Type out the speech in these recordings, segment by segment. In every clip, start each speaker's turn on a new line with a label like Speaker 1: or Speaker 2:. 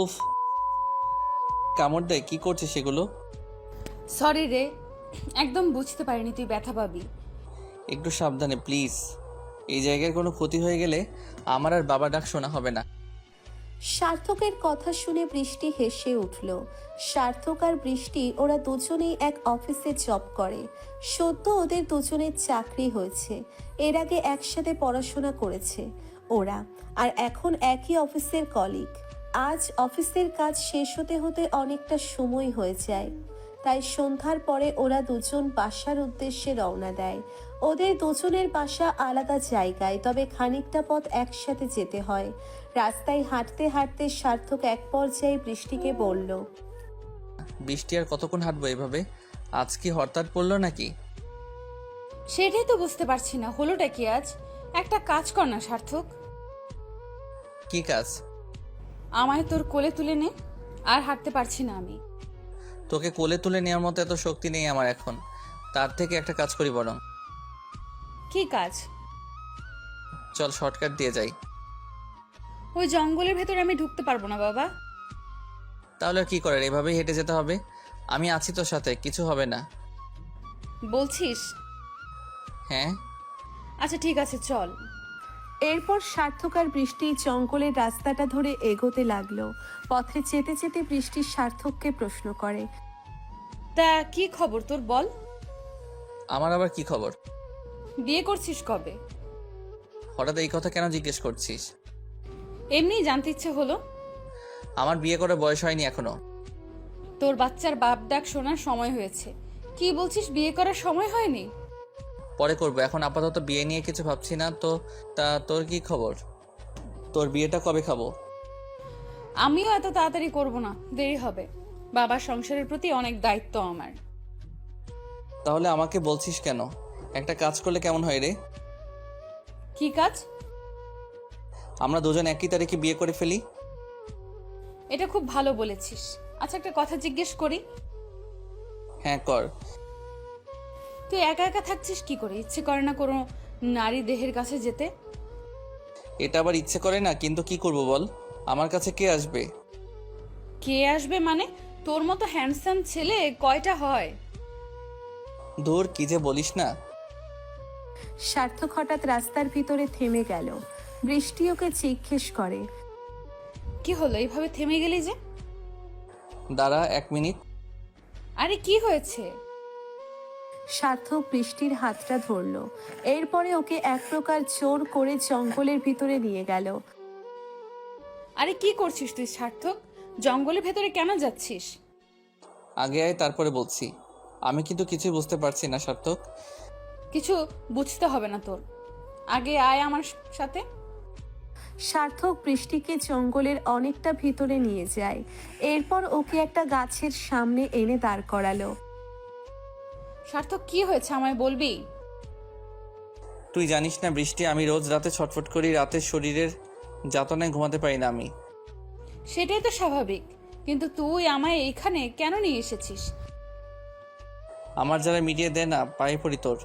Speaker 1: উফ, কামড় দেয়। কি করছে সেগুলো?
Speaker 2: সরি রে, একদম বুঝতে পারিনি তুই ব্যথা পাবি।
Speaker 1: একটু সাবধানে প্লিজ। এই জায়গায় কোনো ক্ষতি হয়ে গেলে আমার আর বাবা ডাক শোনা হবে না।
Speaker 3: সার্থকের কথা শুনে বৃষ্টি হেসে উঠল। সার্থক আর বৃষ্টি ওরা দুজনেই এক অফিসে জব করে। সদ্য ওদের দুজনের চাকরি হয়েছে। এর আগে একসাথে পড়াশোনা করেছে ওরা, আর এখন একই অফিসের কলিগ। আজ অফিসের কাজ শেষ হতে হতে অনেকটা সময় হয়ে যায়, তাই সন্ধ্যার পরে ওরা দুজন বাসার উদ্দেশ্যে রওনা দেয়। ওদের দুজনের বাসা আলাদা জায়গায়, তবে খানিকটা পথ একসাথে যেতে হয়। রাস্তায় হাঁটতে হাঁটতে সার্থক এক পর্যায়ে বৃষ্টিকে বলল,
Speaker 1: বৃষ্টি আর কতক্ষণ হাঁটবো এভাবে? আজ কি হরতাল পড়লো নাকি?
Speaker 2: সেটাই তো বুঝতে পারছি না, হলোটা কি আজ? একটা কাজ কর না সার্থক,
Speaker 1: কি কাজ?
Speaker 2: আমায় তোর কোলে তুলে নে। আর হাঁটতে পারছি না আমি।
Speaker 1: তোকে কোলে তুলে নেওয়ার মতো এত শক্তি নেই আমার এখন। তার থেকে একটা কাজ করি বরং।
Speaker 2: কি কাজ?
Speaker 1: চল শর্টকাট দিয়ে যাই।
Speaker 2: ওই জঙ্গলের ভেতরে আমি ঢুকতে পারবো না বাবা।
Speaker 1: তাহলে আর কি করার, এভাবেই হেঁটে যেতে হবে। আমি আছি তোর সাথে, কিছু হবে না।
Speaker 2: বলছিস?
Speaker 1: হ্যাঁ।
Speaker 2: আচ্ছা ঠিক আছে, চল।
Speaker 3: এরপর সার্থক আর বৃষ্টি জঙ্গলের রাস্তাটা ধরে এগোতে লাগলো। পথে যেতে যেতে বৃষ্টি সার্থককে প্রশ্ন করে,
Speaker 2: তা কি খবর তোর, বল।
Speaker 1: আমার আবার কি খবর?
Speaker 2: বিয়ে করছিস কবে?
Speaker 1: হঠাৎ এই কথা কেন জিজ্ঞেস করছিস?
Speaker 2: এমনি জানতে ইচ্ছে হলো।
Speaker 1: আমার বিয়ে করার বয়স হয়নি এখনো।
Speaker 2: তোর বাচ্চার বাপ ডাক শোনার সময় হয়েছে। কি বলছিস, বিয়ে করার সময় হয়নি?
Speaker 1: পরে করবো, এখন আপাতত বিয়ে নিয়ে কিছু ভাবছি না তো। তা তোর কি খবর? তোর বিয়েটা কবে খাবো?
Speaker 2: আমিও এত তাড়াতাড়ি করব না, দেরি হবে। বাবার সংসারের প্রতি অনেক দায়িত্ব আমার।
Speaker 1: তাহলে আমাকে বলছিস কেন? একটা কাজ করলে কেমন হয় রে?
Speaker 2: কি কাজ?
Speaker 1: আমরা দুজন একই তারিখে বিয়ে করে ফেলি।
Speaker 2: এটা খুব ভালো বলেছিস। আচ্ছা একটা কথা জিজ্ঞেস করি,
Speaker 1: হ্যাঁ কর।
Speaker 2: তুই একা একা থাকছিস কি করে? ইচ্ছে করে না কোনো নারী দেহের কাছে যেতে?
Speaker 1: এটা আবার ইচ্ছে করে না, কিন্তু কি করব বল? আমার কাছে কে আসবে?
Speaker 2: কে আসবে মানে? তোর মতো হ্যান্ডসাম ছেলে কয়টা হয়?
Speaker 1: ধুর, কি যে বলিস না।
Speaker 3: সার্থক হঠাৎ রাস্তার ভিতরে থেমে গেল। বৃষ্টি ওকে জিজ্ঞেস করে,
Speaker 2: কি হলো, এইভাবে থেমে গেলি যে?
Speaker 1: দাঁড়া 1 মিনিট।
Speaker 2: আরে কি হয়েছে?
Speaker 3: সার্থক বৃষ্টির হাতটা ধরল। এরপরে ওকে এক প্রকার জোর করে জঙ্গলের ভিতরে নিয়ে গেল।
Speaker 2: আরে কি করছিস তুই সার্থক? জঙ্গলের ভেতরে কেন যাচ্ছিস?
Speaker 1: আগে আয় তারপরে বলছি। আমি কিন্তু কিছুই বুঝতে পারছি না সার্থক।
Speaker 2: কিছু বুঝতে হবে না তোর, আগে আয় আমার সাথে।
Speaker 3: সার্থক বৃষ্টিকে জঙ্গলের অনেকটা ভিতরে নিয়ে যায়। এরপর ওকে একটা গাছের সামনে এনে দাঁড় করালো।
Speaker 2: সার্থক কি হয়েছে আমায় বলবি?
Speaker 1: তুই জানিস না বৃষ্টি, আমি রোজ রাতে ছটফট করি। রাতে শরীরের যাতনায় ঘুমাতে পারি না আমি।
Speaker 2: সেটাই তো স্বাভাবিক, কিন্তু তুই আমায় এইখানে কেন নিয়ে এসেছিস?
Speaker 1: আমার যারা মিটিয়ে দেয় না, পায়ে পড়ি তোর।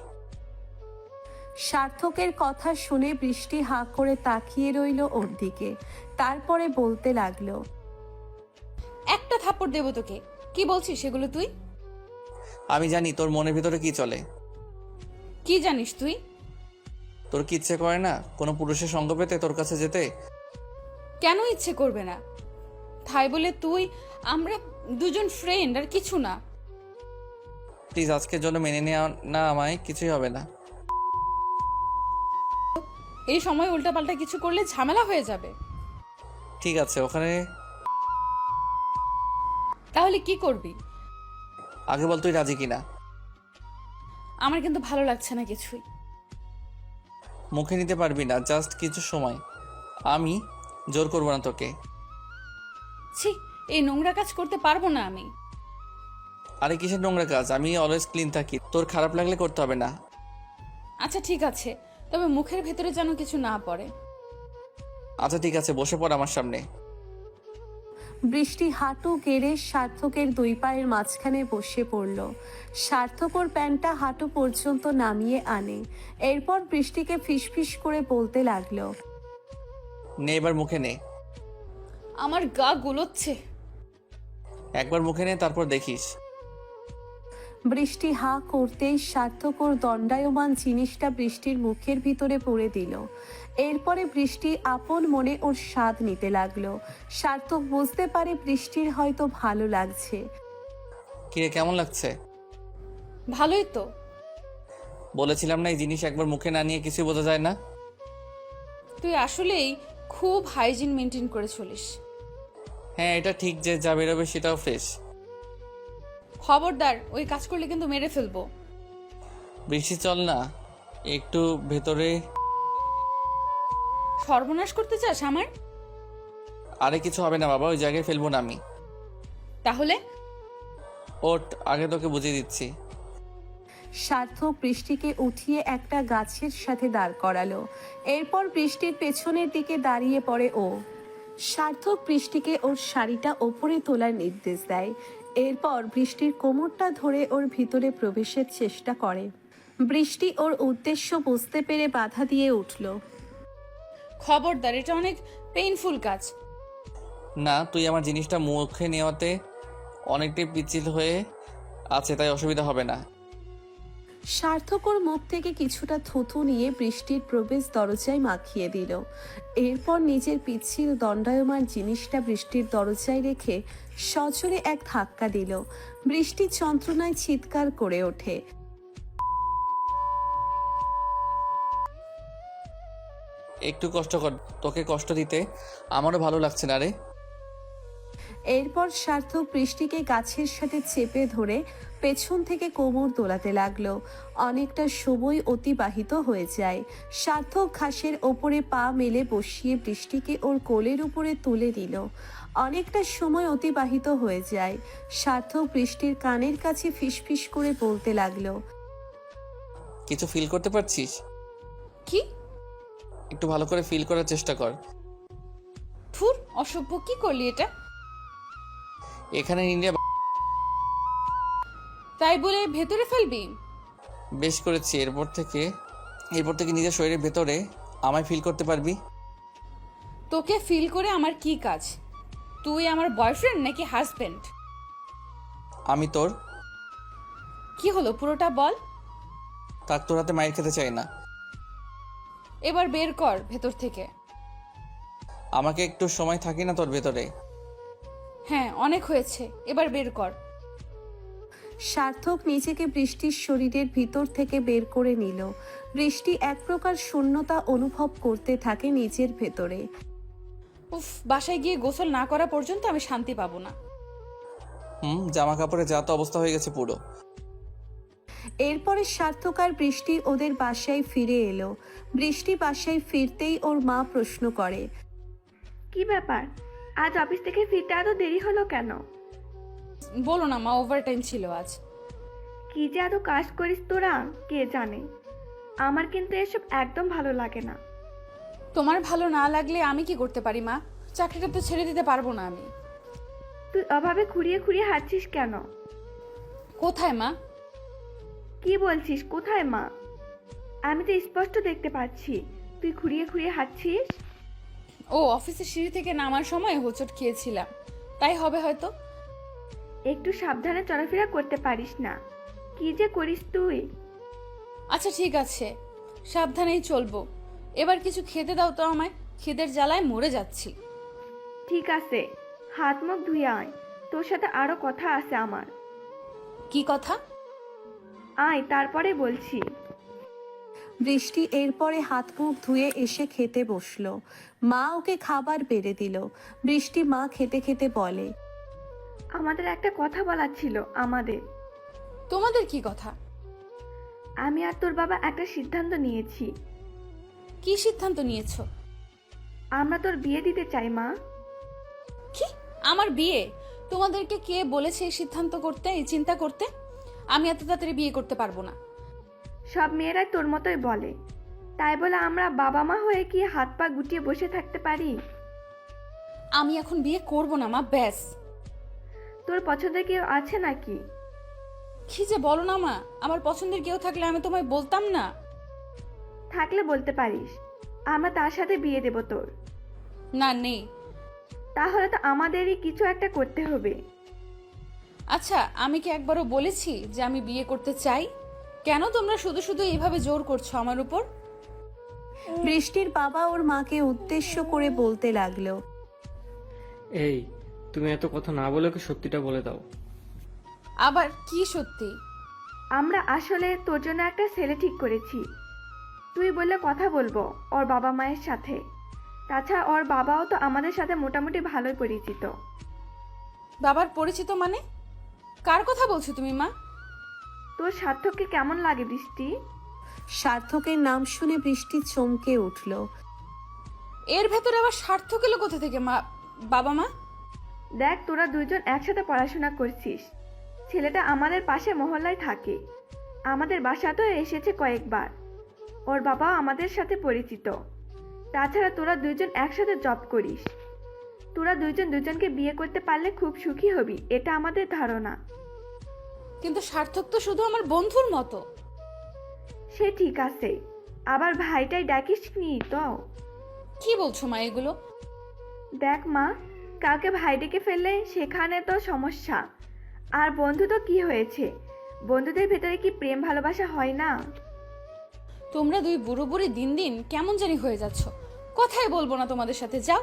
Speaker 3: সার্থকের কথা শুনে বৃষ্টি হাঁ করে তাকিয়ে রইল ওর দিকে। তারপরে বলতে লাগলো,
Speaker 2: একটা থাপ্পড় দেবো তোকে। কি বলছিস সেগুলো তুই?
Speaker 1: আমি জানি তোর মনের ভিতরে কি চলে।
Speaker 2: কি জানিস তুই?
Speaker 1: তোর কি ইচ্ছে করে না কোনো পুরুষের সঙ্গ পেতে, তোর কাছে যেতে?
Speaker 2: কেন ইচ্ছে করবে না? তাই বলে তুই, আমরা দুজন ফ্রেন্ড আর কিছু না।
Speaker 1: প্লিজ আজকের জন্য মেনে নেওয়া না, আমায় কিছুই হবে না।
Speaker 2: এই সময় উল্টাপাল্টা কিছু করলে ঝামেলা হয়ে যাবে।
Speaker 1: ঠিক আছে, ওখানে
Speaker 2: তাহলে কি করবি?
Speaker 1: আগে বল তুই রাজি কিনা।
Speaker 2: আমার কিন্তু ভালো লাগছে না কিছুই।
Speaker 1: মুখে নিতে পারবি না, জাস্ট কিছু সময়। আমি জোর করবো না তোকে।
Speaker 2: ছি, এই নোংরা কাজ করতে পারবো না আমি।
Speaker 1: আরে কিসের নোংরা কাজ? আমি অলওয়েজ ক্লিন থাকি, তোর খারাপ লাগলে করতে হবে না।
Speaker 2: আচ্ছা ঠিক আছে, তবে মুখের ভেতরে যেন কিছু না পড়ে।
Speaker 1: আচ্ছা ঠিক আছে, বসে পড় আমার সামনে।
Speaker 3: বৃষ্টি হাঁটু গেড়ে সার্থকের দুই পায়ের মাঝখানে বসে পড়ল। সার্থক ওর প্যান্টটা হাঁটু পর্যন্ত নামিয়ে আনে। এরপর বৃষ্টিকে ফিসফিস করে বলতে লাগলো,
Speaker 1: নে এবার মুখে নে।
Speaker 2: আমার গা গুলোচ্ছে।
Speaker 1: একবার মুখে নে, তারপর দেখিস।
Speaker 3: বৃষ্টি হাঁ করতেই স্বার্থকর দণ্ডায়মান জিনিসটা বৃষ্টির মুখের ভিতরে পড়ে দিল। এরপরে বৃষ্টি আপন মনে ওর স্বাদ নিতে লাগলো। সার্থক বুঝতে পারে বৃষ্টির হয়তো ভালো লাগছে।
Speaker 1: কিরে, কেমন লাগছে?
Speaker 2: ভালোই তো।
Speaker 1: বলেছিলাম না, এই জিনিস একবার মুখে না নিয়ে কিছু বোঝা যায় না।
Speaker 2: তুই আসলেই খুব হাইজিন মেনটেন করে চলিস।
Speaker 1: হ্যাঁ, এটা ঠিক যে যা বেরোবে সেটাও ফ্রেশ।
Speaker 2: খবরদার, ওই কাজ করলে কিন্তু মেরে ফেলবো।
Speaker 1: বৃষ্টি চল না একটু ভেতরে।
Speaker 2: সর্বনাশ করতে চাস আমার?
Speaker 1: আরে কিছু হবে না বাবা, ওই জায়গায় ফেলবো না আমি।
Speaker 2: তাহলে
Speaker 1: ওট, আগে তোকে বুঝিয়ে দিচ্ছি।
Speaker 3: সার্থক বৃষ্টিকে উঠিয়ে একটা গাছের সাথে দাঁড় করালো। এরপর বৃষ্টির পেছনের দিকে দাঁড়িয়ে পড়ে ও। সার্থক বৃষ্টিকে ওর শাড়িটা ওপরে তোলার নির্দেশ দেয়। এরপর বৃষ্টির কোমরটা ধরে ওর ভিতরে প্রবেশের চেষ্টা করে। বৃষ্টি ওর উদ্দেশ্য বুঝতে পেরে বাধা দিয়ে উঠল।
Speaker 2: খবরদার, এটা অনেক পেইনফুল কাজ।
Speaker 1: না, তুই আমার জিনিসটা মুখে নেওয়াতে অনেকটাই পিচ্ছিল হয়ে আছে, তাই অসুবিধা হবে না।
Speaker 3: সার্থকর মুখ থেকে কিছুটা থুথু নিয়ে বৃষ্টির প্রবেশ দরজায় মাখিয়ে দিল। এরপর নিজের পিচ্ছিল দণ্ডায়মান জিনিসটা বৃষ্টির দরজায় রেখে সজোরে এক ধাক্কা দিল। বৃষ্টি যন্ত্রণায় চিৎকার করে ওঠে।
Speaker 1: একটু কষ্ট কর, তোকে কষ্ট দিতে আমারও ভালো লাগছে না রে।
Speaker 3: এরপর সার্থক বৃষ্টিকে গাছের সাথে চেপে ধরে পেছন থেকে কোমর দোলাতে লাগলো। অনেকটা সময় অতিবাহিত হয়ে যায়। সার্থক ঘাসের ওপরে পা মেলে বসিয়ে বৃষ্টিকে ওর কোলের উপরে তুলে দিল। অনেকটা সময় অতিবাহিত হয়ে যায়। সার্থক বৃষ্টির কানের কাছে ফিসফিস করে বলতে লাগলো,
Speaker 1: কিছু ফিল করতে পারছিস?
Speaker 2: কি?
Speaker 1: একটু ভালো করে ফিল করার চেষ্টা কর।
Speaker 2: থুর, অসভ্য, কি করলি এটা?
Speaker 1: এখানে ইন্ডিয়া
Speaker 2: তাই বলে ভেতরে ফেলবি?
Speaker 1: বেশ করেছি। এরপর থেকে নিজের শরীরের ভেতরে আমায় ফিল করতে পারবি।
Speaker 2: তোকে ফিল করে আমার কি কাজ? তুই আমার বয়ফ্রেন্ড নাকি হাজবেন্ড?
Speaker 1: আমি তোর।
Speaker 2: কি হলো, পুরোটা বল।
Speaker 1: থাক, তোর হাতে মাইর খেতে চাই না।
Speaker 2: এবার বের কর ভেতর থেকে।
Speaker 1: আমাকে একটু সময় থাকি না তোর ভেতরে?
Speaker 2: হ্যাঁ, অনেক হয়েছে, এবার বের কর।
Speaker 3: সার্থক নিজেকে বৃষ্টির শরীরের ভিতর থেকে বের করে নিল। বৃষ্টি এক প্রকার শূন্যতা অনুভব করতে থাকে নিজের ভেতরে।
Speaker 2: উফ, বাসায় গিয়ে গোসল না করা পর্যন্ত আমি শান্তি পাবো না।
Speaker 1: জামা কাপড়ে যা তো অবস্থা হয়ে গেছে পুরো।
Speaker 3: এরপরে সার্থক আর বৃষ্টি ওদের বাসায় ফিরে এলো। বৃষ্টি বাসায় ফিরতেই ওর মা প্রশ্ন করে,
Speaker 4: কি ব্যাপার, আজ অফিস থেকে ফিরতে এত দেরি হলো কেন?
Speaker 2: বলো না মা, ওভারটাইম ছিল আজ।
Speaker 4: কি যে এত কাজ করিস তোরা, কে জানে। আমার কিন্তু এসব একদম ভালো লাগে না।
Speaker 2: তোমার ভালো না লাগলে আমি কি করতে পারি মা? চাকরিটা তো ছেড়ে দিতে পারবো না আমি।
Speaker 4: তুই অভাবে খুঁড়িয়ে খুঁড়িয়ে হাঁটছিস কেন?
Speaker 2: কোথায় মা?
Speaker 4: কি বলছিস, কোথায় মা? আমি তো স্পষ্ট দেখতে পাচ্ছি তুই খুঁড়িয়ে খুঁড়িয়ে হাঁটছিস।
Speaker 2: ও, অফিসের সিঁড়ি থেকে নামার সময় হোঁচট খেয়েছিলাম, তাই হবে হয়তো।
Speaker 4: একটু সাবধানে চলাফেরা করতে পারিস না? কি যে করিস তুই।
Speaker 2: আচ্ছা ঠিক আছে, সাবধানেই চলবো। এবার কিছু খেতে দাও তো আমায়, খিদের জ্বালায় মরে যাচ্ছি।
Speaker 4: ঠিক আছে, হাত মুখ ধুয়ে আয়, তোর সাথে আরো কথা আছে আমার।
Speaker 2: কি কথা?
Speaker 4: আয়, তারপরে বলছি।
Speaker 3: বৃষ্টি এরপরে হাত মুখ ধুয়ে এসে খেতে বসলো। মা ওকে খাবার বেড়ে দিল। বৃষ্টি মা খেতে খেতে বলে,
Speaker 4: আমাদের একটা কথা বলার ছিল। আমাদের।
Speaker 2: তোমাদের কি কথা?
Speaker 4: আমি আর তোর বাবা একটা সিদ্ধান্ত নিয়েছি।
Speaker 2: কি সিদ্ধান্ত নিয়েছো?
Speaker 4: আমরা তোর বিয়ে দিতে চাই মা।
Speaker 2: কি? আমার বিয়ে? তোমাদেরকে কে বলেছে এই সিদ্ধান্ত করতে, এই চিন্তা করতে? আমি এত তাড়াতাড়ি বিয়ে করতে পারবো না।
Speaker 4: সব মেয়েরাই তোর মতোই বলে, তাই বলে আমরা বাবা মা হয়ে কি হাত পা গুটিয়ে বসে থাকতে পারি?
Speaker 2: আমি এখন বিয়ে করব না মা, ব্যাস।
Speaker 4: তোর পছন্দের কেউ আছে নাকি?
Speaker 2: কি যে বলো না মা, আমার পছন্দের কেউ থাকলে আমি তোমায় বলতাম না?
Speaker 4: থাকলে বলতে পারিস, আমরা তার সাথে বিয়ে দেব তোর।
Speaker 2: না, নেই।
Speaker 4: তাহলে তো আমাদেরই কিছু একটা করতে হবে।
Speaker 2: আচ্ছা, আমি কি একবারও বলেছি যে আমি বিয়ে করতে চাই? কেন তোমরা শুধু শুধু এইভাবে জোর করছো আমার উপর?
Speaker 3: বৃষ্টির বাবা ওর মাকে উদ্দেশ্য করে বলতে লাগলো।
Speaker 5: এই, তুমি এত কথা না বলে ওকে সত্যিটা বলে দাও।
Speaker 2: আবার কি সত্যি?
Speaker 4: আমরা আসলে তোর জন্য একটা ছেলে ঠিক করেছি। তুই বললে কথা বলবো ওর বাবা মায়ের সাথে। তাছাড়া ওর বাবাও তো আমাদের সাথে মোটামুটি ভালোই পরিচিত।
Speaker 2: বাবার পরিচিত মানে? কার কথা বলছো তুমি মা?
Speaker 4: তোর সার্থককে কেমন লাগে বৃষ্টি?
Speaker 3: সার্থকের নাম শুনে বৃষ্টি চমকে উঠল।
Speaker 2: এর ভেতরে আবার স্বার্থ এলো কোথা থেকে মা? বাবা মা?
Speaker 4: দেখ, তোরা দুইজন একসাথে পড়াশোনা করছিস। ছেলেটা আমাদের পাশে মহল্লায় থাকে, আমাদের বাসাতেও এসেছে কয়েকবার। ওর বাবাও আমাদের সাথে পরিচিত। তাছাড়া তোরা দুইজন একসাথে জব করিস। তোরা দুইজন দুজনকে বিয়ে করতে পারলে খুব সুখী হবি, এটা আমাদের ধারণা।
Speaker 2: কিন্তু সার্থক তো শুধু আমার বন্ধুর মতো।
Speaker 4: সে ঠিক আছে, আবার ভাইটাই ডাকিস নি তো?
Speaker 2: কি বলছো মা এগুলো?
Speaker 4: দেখ মা, কাউকে ভাই ডেকে ফেললে সেখানে তো সমস্যা। আর বন্ধু তো কি হয়েছে, বন্ধুদের ভেতরে কি প্রেম ভালোবাসা হয় না?
Speaker 2: তোমরা দুই বুড়ো বুড়ি দিন দিন কেমন জানি হয়ে যাচ্ছ। কথাই বলবো না তোমাদের সাথে, যাও।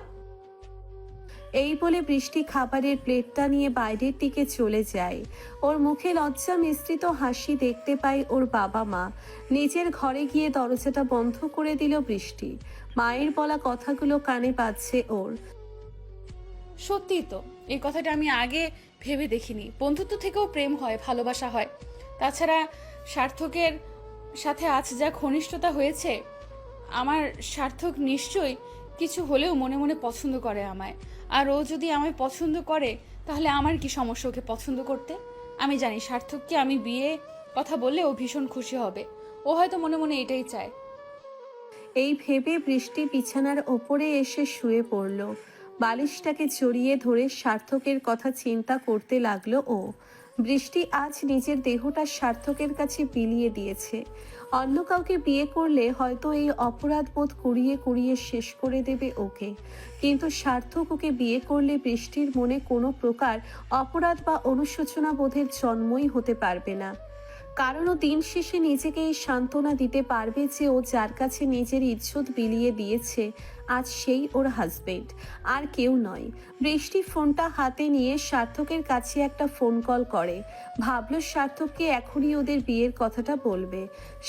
Speaker 3: এই বলে বৃষ্টি খাবারের প্লেটটা নিয়ে বাইরের দিকে চলে যায়। ওর মুখে লজ্জা মিশ্রিত হাসি দেখতে পায় ওর বাবা মা। নিজের ঘরে গিয়ে দরজাটা বন্ধ করে দিল বৃষ্টি। মায়ের বলা কথাগুলো কানে বাজছে ওর।
Speaker 2: সত্যিই তো, এই কথাটা আমি আগে ভেবে দেখিনি। বন্ধুত্ব থেকেও প্রেম হয়, ভালোবাসা হয়। তাছাড়া সার্থকের সাথে আজ যা ঘনিষ্ঠতা হয়েছে, আমার সার্থক নিশ্চয়ই কিছু হলেও মনে মনে পছন্দ করে আমায়। আর ও যদি আমায় পছন্দ করে তাহলে আমার কি সমস্যা ওকে পছন্দ করতে? আমি জানি সার্থককে আমি বিয়ে কথা বললে ও ভীষণ খুশি হবে। ও হয়তো মনে মনে এটাই চায়।
Speaker 3: এই ভেবে বৃষ্টি বিছানার ওপরে এসে শুয়ে পড়ল। বালিশটাকে জড়িয়ে ধরে সার্থকের কথা চিন্তা করতে লাগলো ও। বৃষ্টি আজ নিজের দেহটা সার্থকের কাছে বিলিয়ে দিয়েছে। অন্য কাউকে বিয়ে করলে হয়তো এই অপরাধ বোধ কুড়িয়ে কুড়িয়ে শেষ করে দেবে ওকে। কিন্তু সার্থক ওকে বিয়ে করলে বৃষ্টির মনে কোনো প্রকার অপরাধ বা অনুশোচনা বোধের জন্মই হতে পারবে না। কারণ ও দিন শেষে নিজেকে এই সান্ত্বনা দিতে পারবে যে ও যার কাছে নিজের ইজ্জত বিলিয়ে দিয়েছে আজ সেই ওর হাজবেন্ড, আর কেউ নয়। বৃষ্টি ফোনটা হাতে নিয়ে সার্থকের কাছে একটা ফোন কল করে। ভাবলো সার্থককে এখনই ওদের বিয়ের কথাটা বলবে।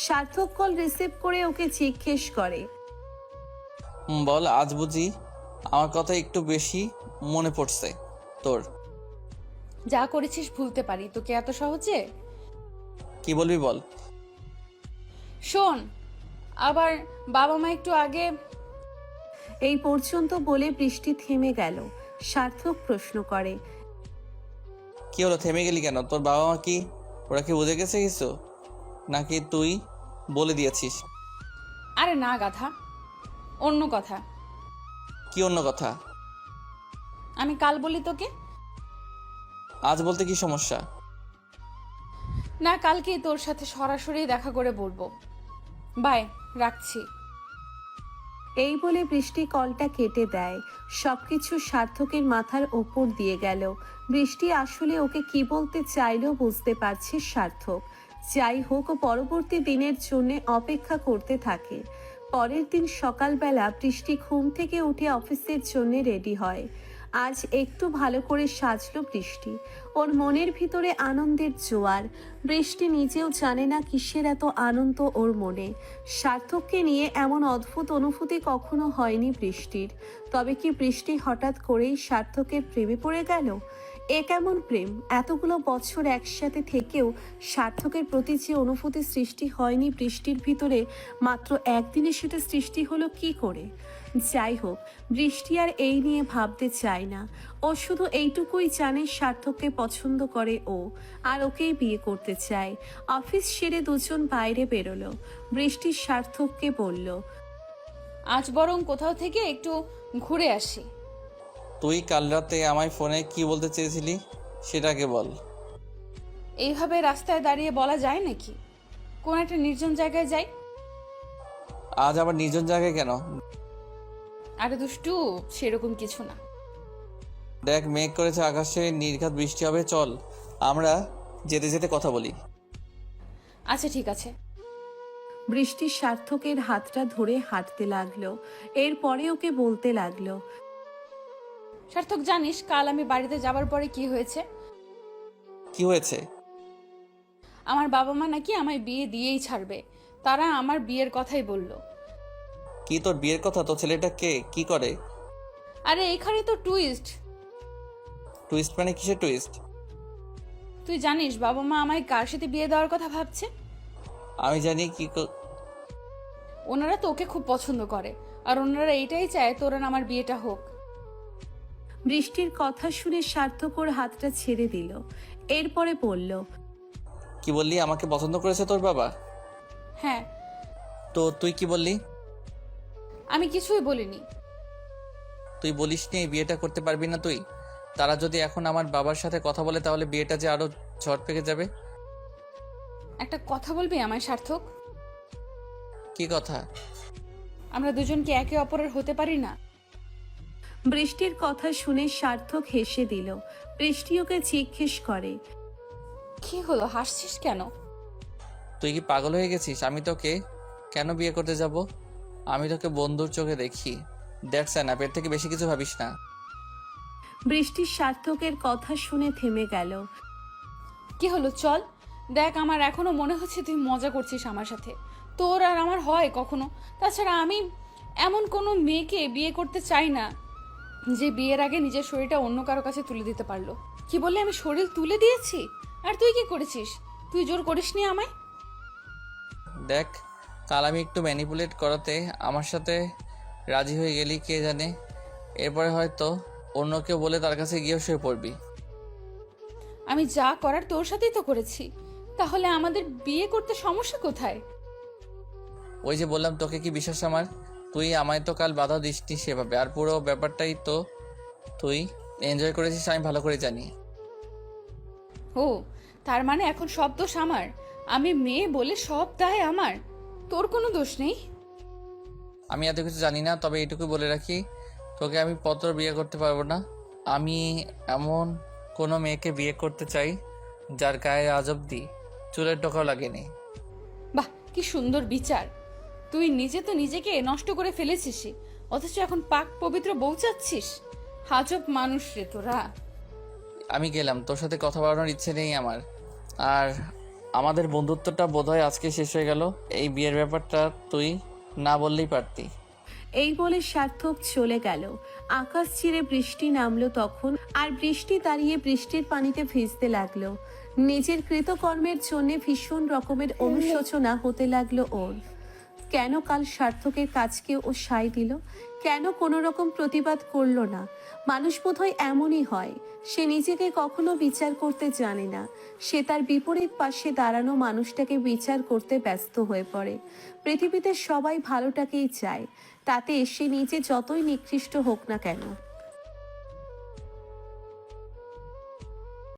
Speaker 3: সার্থক কল রিসিভ করে ওকে জিজ্ঞেস করে,
Speaker 1: বল, আজ বুঝি আমার কথা একটু বেশি মনে পড়ছে তোর?
Speaker 2: যা করেছিস ভুলতে পারি তোকে এত সহজে?
Speaker 1: কি বলবি বল।
Speaker 2: শোন, আবার বাবা মা একটু আগে।
Speaker 3: এই পর্যন্ত বলে বৃষ্টি থেমে গেল। সার্থক প্রশ্ন করে,
Speaker 1: কি হলো, থেমে গেলি কেন? তোর বাবা মা কি, ওরা কি বুঝে গেছে কিছু, নাকি তুই বলে দিয়েছিস?
Speaker 2: আরে না গাধা, অন্য কথা।
Speaker 1: কি অন্য কথা?
Speaker 2: আমি কাল বলি তোকে।
Speaker 1: আজ বলতে কি সমস্যা?
Speaker 2: না, কালকেই তোর সাথে সরাসরি দেখা করে বলবো। বাই, রাখছি।
Speaker 3: এই বলে বৃষ্টি কলটা কেটে দেয়। সবকিছু সার্থকের মাথার ওপর দিয়ে গেল। বৃষ্টি আসলে ওকে কি বলতে চাইলেও বুঝতে পারছে সার্থক। যাই হোক, ও পরবর্তী দিনের জন্য অপেক্ষা করতে থাকে। পরের দিন সকালবেলা বৃষ্টি ঘুম থেকে উঠে অফিসের জন্য রেডি হয়। আজ একটু ভালো করে সাজলো বৃষ্টি। ওর মনের ভিতরে আনন্দের জোয়ার। বৃষ্টি নিজেও জানে না কিসের এত আনন্দ ওর মনে। সার্থককে নিয়ে এমন অদ্ভুত অনুভূতি কখনো হয়নি বৃষ্টির। তবে কি বৃষ্টি হঠাৎ করেই সার্থকের প্রেমে পড়ে গেল? এ কেমন প্রেম? এতগুলো বছর একসাথে থেকেও সার্থকের প্রতি যে অনুভূতি সৃষ্টি হয়নি বৃষ্টির ভিতরে, মাত্র একদিনে সেটা সৃষ্টি হলো কি করে? যাই হোক, বৃষ্টি আর এই নিয়ে ভাবতে চায় না। ও শুধু এইটুকুই জানে সার্থককে পছন্দ করে ও, আর ওকেই বিয়ে করতে চায়। অফিস সেরে দুজন বাইরে বেরোলো। বৃষ্টি সার্থককে বলল,
Speaker 2: আজ বরং কোথাও থেকে একটু ঘুরে আসি।
Speaker 1: তুই কাল রাতে আমায় ফোনে কি বলতে চেয়েছিলি সেটাকে বল।
Speaker 2: এইভাবে রাস্তায় দাঁড়িয়ে বলা যায় নাকি? কোন একটা নির্জন জায়গায় যাই।
Speaker 1: আজ আবার নির্জন জায়গায় কেন?
Speaker 2: আরে দুষ্টু, সেরকম কিছু না।
Speaker 1: দেখ মেঘ করেছে আকাশে, নির্ঘাত বৃষ্টি হবে, চল আমরা যেতে যেতে কথা বলি।
Speaker 2: আচ্ছা ঠিক আছে।
Speaker 3: বৃষ্টি সার্থকের হাতটা ধরে হাঁটতে লাগলো। এরপরে ওকে বলতে লাগলো,
Speaker 2: সার্থক জানিস কাল আমি বাড়িতে যাবার পরে কি হয়েছে?
Speaker 1: কি হয়েছে?
Speaker 2: আমার বাবা মা নাকি আমায় বিয়ে দিয়েই ছাড়বে। তারা আমার বিয়ের কথাই বলল।
Speaker 1: কি তোর বিয়ের কথা? তো ছেলেটা কে, কি করে?
Speaker 2: আরে এখানে তো টুইস্ট।
Speaker 1: টুইস্ট মানে কিসের টুইস্ট?
Speaker 2: তুই জানিস বাবা মা আমায় কার সাথে বিয়ে দেওয়ার কথা ভাবছে?
Speaker 1: আমি জানি
Speaker 2: ওনারা তোকে খুব পছন্দ করে, আর ওনারা এইটাই চায় তোর আর আমার বিয়েটা হোক।
Speaker 3: বৃষ্টির কথা শুনে সার্থক ওর হাতটা ছেড়ে দিল। এরপরে বলল,
Speaker 1: কি বললি? আমাকে পছন্দ করেছে তোর বাবা?
Speaker 2: হ্যাঁ।
Speaker 1: তো তুই কি বললি?
Speaker 2: আমি কিছুই বলিনি।
Speaker 1: তুই বলিসনি এই বিয়েটা করতে পারবি না তুই? তারা যদি এখন আমার বাবার সাথে কথা বলে তাহলে বিয়েটা যে আরো ঝড় পেকে যাবে।
Speaker 2: একটা কথা বলবি আমায় সার্থক?
Speaker 1: কি কথা?
Speaker 2: আমরা দুজন কি একে অপরের হতে পারি না?
Speaker 3: বৃষ্টির কথা শুনে সার্থক হেসে দিল। বৃষ্টি ওকে জিজ্ঞেস করে,
Speaker 2: কি হলো, হাসছিস কেন?
Speaker 1: তুই কি পাগল হয়ে গেছিস? আমি তোকে কেন বিয়ে করতে যাব? আমি তোকে বন্ধুর চোখে দেখি। দ্যাটস এনাফ, এর থেকে বেশি কিছু ভাবিস না।
Speaker 3: বৃষ্টি সার্থকের কথা শুনে থেমে গেল।
Speaker 2: কি হলো, চল। দেখ আমার এখনো মনে হচ্ছে তুই মজা করছিস আমার সাথে। তোর আর আমার হয় কখনো? তাছাড়া আমি এমন কোনো মেয়েকে বিয়ে করতে চাই না যে বিয়ের আগে নিজের শরীরটা অন্য কারো কাছে তুলে দিতে পারলো। কি বললে আমি শরীর তুলে দিয়েছি? আর তুই কি করেছিস? তুই জোর করিসনি আমায়।
Speaker 1: দেখ, কাল আমি একটু ম্যানিপুলেট করাতে আমার সাথে রাজি হয়ে গেলি, কে জানে এরপরে হয়তো অন্য কেউ বলে তার কাছে গিয়েও শুয়ে পড়বি।
Speaker 2: আমি যা করার তোর সাথেই তো করেছি, তাহলে আমাদের বিয়ে করতে সমস্যা কোথায়?
Speaker 1: ওই যে বললাম তোকে কি বিশ্বাস আমার? তুই আমায় তো কাল বাধা দিসনি সেভাবে, আর পুরো ব্যাপারটাই তো তুই এনজয় করেছিস আমি ভালো করে জানি।
Speaker 2: ও, তার মানে এখন সব দোষ আমার? আমি মেয়ে বলে সব দায় আমার? তোর কোনো দোষ নেই?
Speaker 1: আমি এত কিছু জানি না, তবে এইটুকু বলে রাখি, তোকে আমি পত্র বিয়ে করতে পারবো না। আমি এমন কোনো মেয়েকে বিয়ে করতে চাই যার গায়ে আজ অব্দি চুলের টোকাও লাগেনি।
Speaker 2: বাহ, কি সুন্দর বিচার! তুই নিজে তো নিজেকে নষ্ট করে ফেলেছিস, অথচ এখন পাক পবিত্র বউ চাচ্ছিস। হাজব মানুষ রে তোরা।
Speaker 1: আমি গেলাম, তোর সাথে কথা বলানোর ইচ্ছে নেই আমার। আর আমাদের বন্ধুত্বটা বোধহয় আজকে শেষ হয়ে গেল। এই বিয়ের ব্যাপারটা তুই না বললেই পারতি।
Speaker 3: এই বলে সার্থক চলে গেল। আকাশ চিরে বৃষ্টি নামলো তখন, আর বৃষ্টি দাঁড়িয়ে বৃষ্টির পানিতে ভিজতে লাগলো। নিজের কৃতকর্মের জন্য ভীষণ রকমের অনুশোচনা হতে লাগলো ওর। কেন কাল সার্থকের কাজকে ও সায় দিল? কেন কোনো রকম প্রতিবাদ করলো না? মানুষ বোধহয় এমনই হয়, সে নিজেকে কখনো বিচার করতে জানে না। সে তার বিপরীত পাশে দাঁড়ানো মানুষটাকে বিচার করতে ব্যস্ত হয়ে পড়ে। পৃথিবীতে সবাই ভালোটাকেই চায়, তাতে সে নিজে যতই নিকৃষ্ট হোক না কেন।